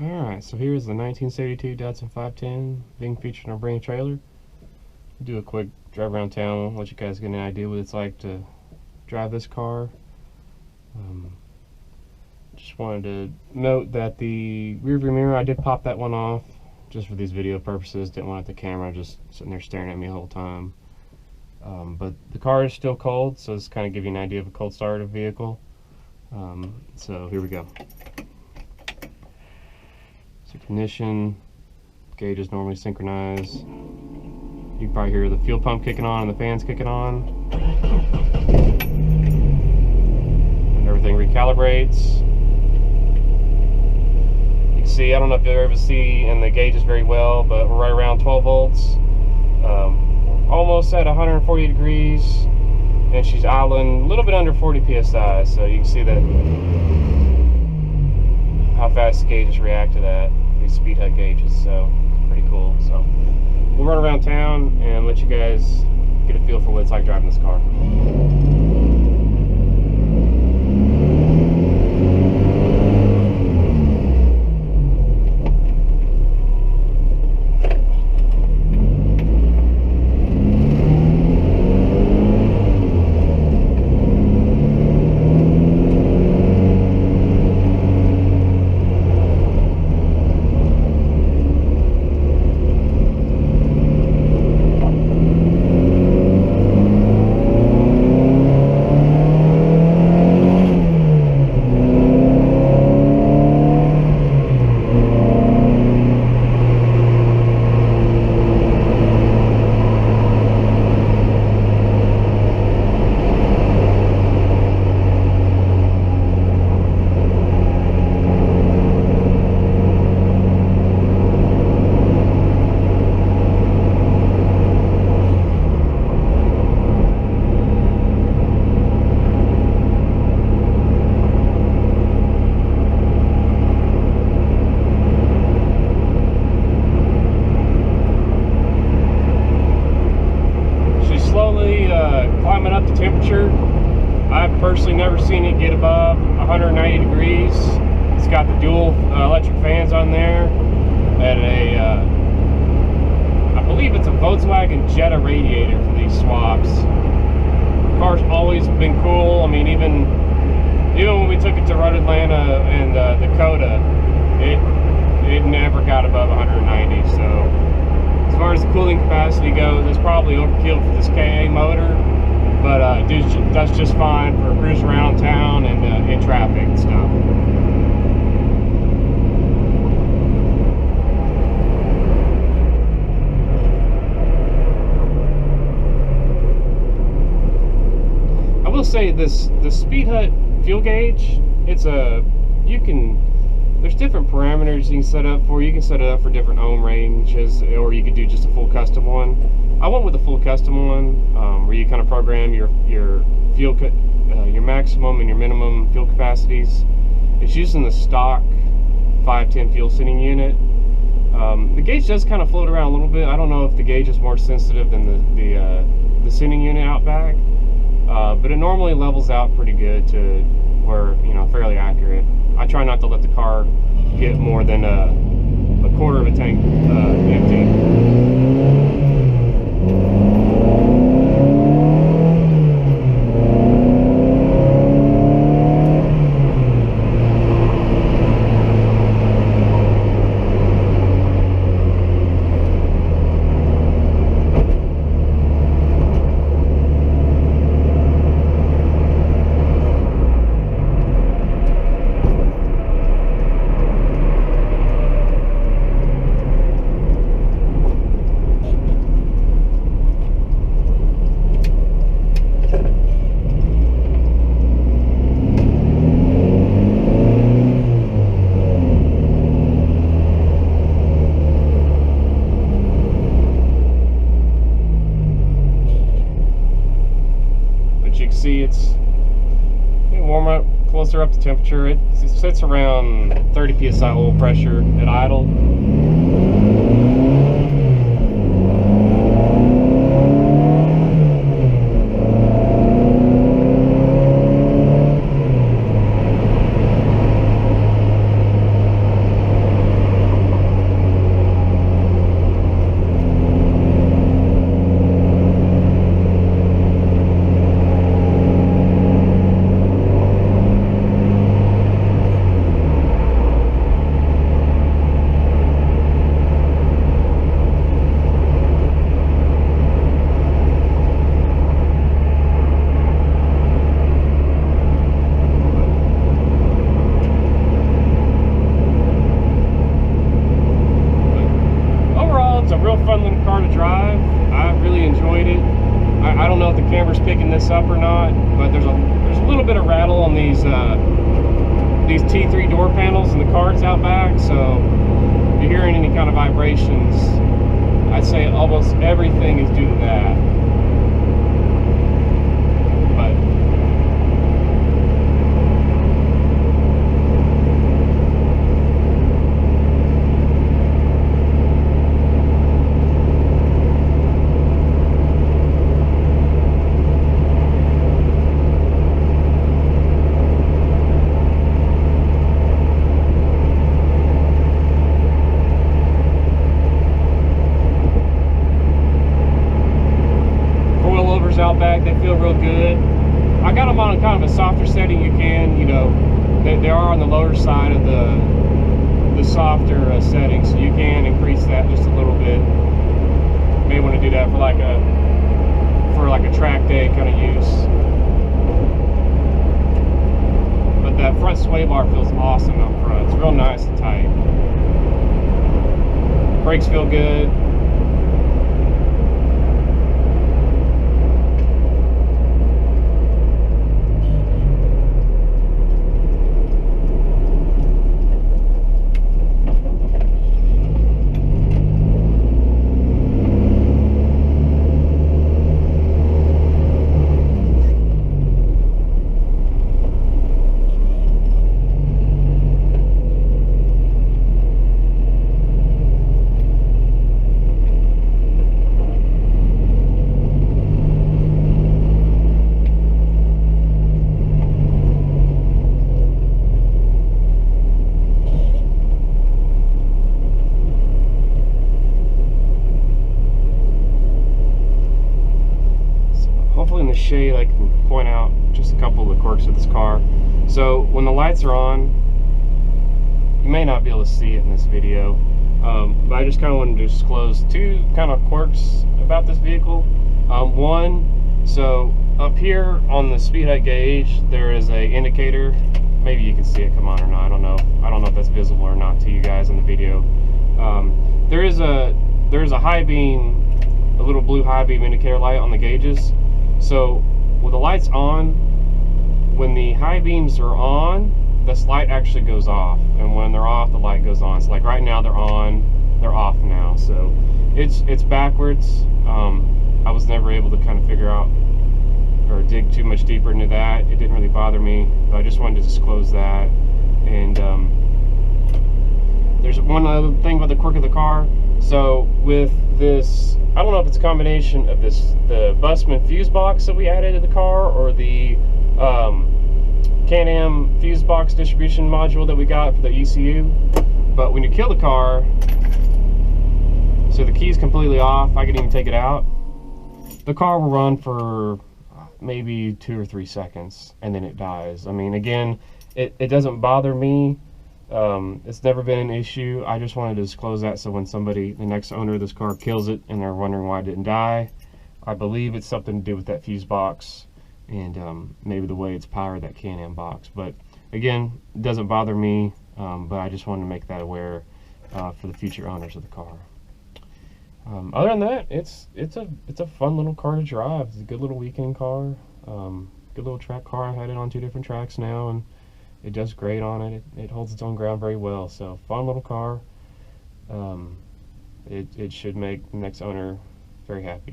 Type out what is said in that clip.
Alright, so here's the 1972 Datsun 510 being featured in our brand new trailer. Do a quick drive around town, let you guys get an idea what it's like to drive this car. Just wanted to note that the rear view mirror, I did pop that one off just for these video purposes. Didn't want the camera just sitting there staring at me the whole time. But the car is still cold, so this kind of give you an idea of a cold start of vehicle. So here we go. So ignition, gauge is normally synchronized. You can probably hear the fuel pump kicking on and the fans kicking on. And everything recalibrates. You can see, I don't know if you'll ever see in the gauges very well, but we're right around 12 volts. Almost at 140 degrees. And she's idling a little bit under 40 psi, so you can see that how fast the gauges react to that, these speed HUD gauges, so it's pretty cool. So we'll run around town and let you guys get a feel for what it's like driving this car. Climbing up the temperature. I've personally never seen it get above 190 degrees. It's got the dual electric fans on there at a, I believe it's a Volkswagen Jetta radiator for these swaps. The car's always been cool. I mean, even when we took it to Road Atlanta and Dakota, it never got above 190. So as far as the cooling capacity goes, it's probably overkill for this KA motor, but that's just fine for cruising around town and in traffic and stuff. I will say the speed HUD fuel gauge, there's different parameters you can set up for. You can set it up for different ohm ranges, or you could do just a full custom one. I went with a full custom one, where you kind of program your fuel, your maximum and your minimum fuel capacities. It's using the stock 510 fuel sending unit. The gauge does kind of float around a little bit. I don't know if the gauge is more sensitive than the sending unit out back, but it normally levels out pretty good to where, fairly accurate. I try not to let the car get more than a quarter of a tank empty. See, it's warm up closer up to temperature. It sits around 30 psi oil pressure at idle. this up or not, but there's a little bit of rattle on these T3 door panels and the cards out back. So if you're hearing any kind of vibrations, I'd say almost everything is due to that. But out back, they feel real good. I got them on kind of a softer setting. You can, you know, they are on the lower side of the softer setting, so you can increase that just a little bit. May want to do that for like a track day kind of use. But that front sway bar feels awesome up front. It's real nice and tight. Brakes feel good. Hopefully in the shade I can point out just a couple of the quirks of this car. So when the lights are on, you may not be able to see it in this video, but I just kind of wanted to disclose two kind of quirks about this vehicle. One, so up here on the speed height gauge there is a indicator. Maybe you can see it come on or not, I don't know if that's visible or not to you guys in the video. There's a high beam, a little blue high beam indicator light on the gauges. So with the lights on, when the high beams are on, this light actually goes off, and when they're off, the light goes on. So like right now they're on, they're off now. So it's backwards. I was never able to kind of figure out or dig too much deeper into that. It didn't really bother me, but I just wanted to disclose that. And there's one other thing about the quirk of the car. So with this, I don't know if it's a combination of the Busman fuse box that we added to the car, or the Can-Am fuse box distribution module that we got for the ECU. But when you kill the car, so the key's completely off, I can even take it out, the car will run for maybe 2 or 3 seconds and then it dies. I mean, again, it doesn't bother me. It's never been an issue. I just wanted to disclose that, so when somebody, the next owner of this car, kills it and they're wondering why it didn't die, I believe it's something to do with that fuse box and maybe the way it's powered, that Can-Am box. But again, it doesn't bother me, but I just wanted to make that aware for the future owners of the car. Other than that, it's a fun little car to drive. It's a good little weekend car, good little track car. I've had it on 2 different tracks now, and it does great on it. It holds its own ground very well. So fun little car. It should make the next owner very happy.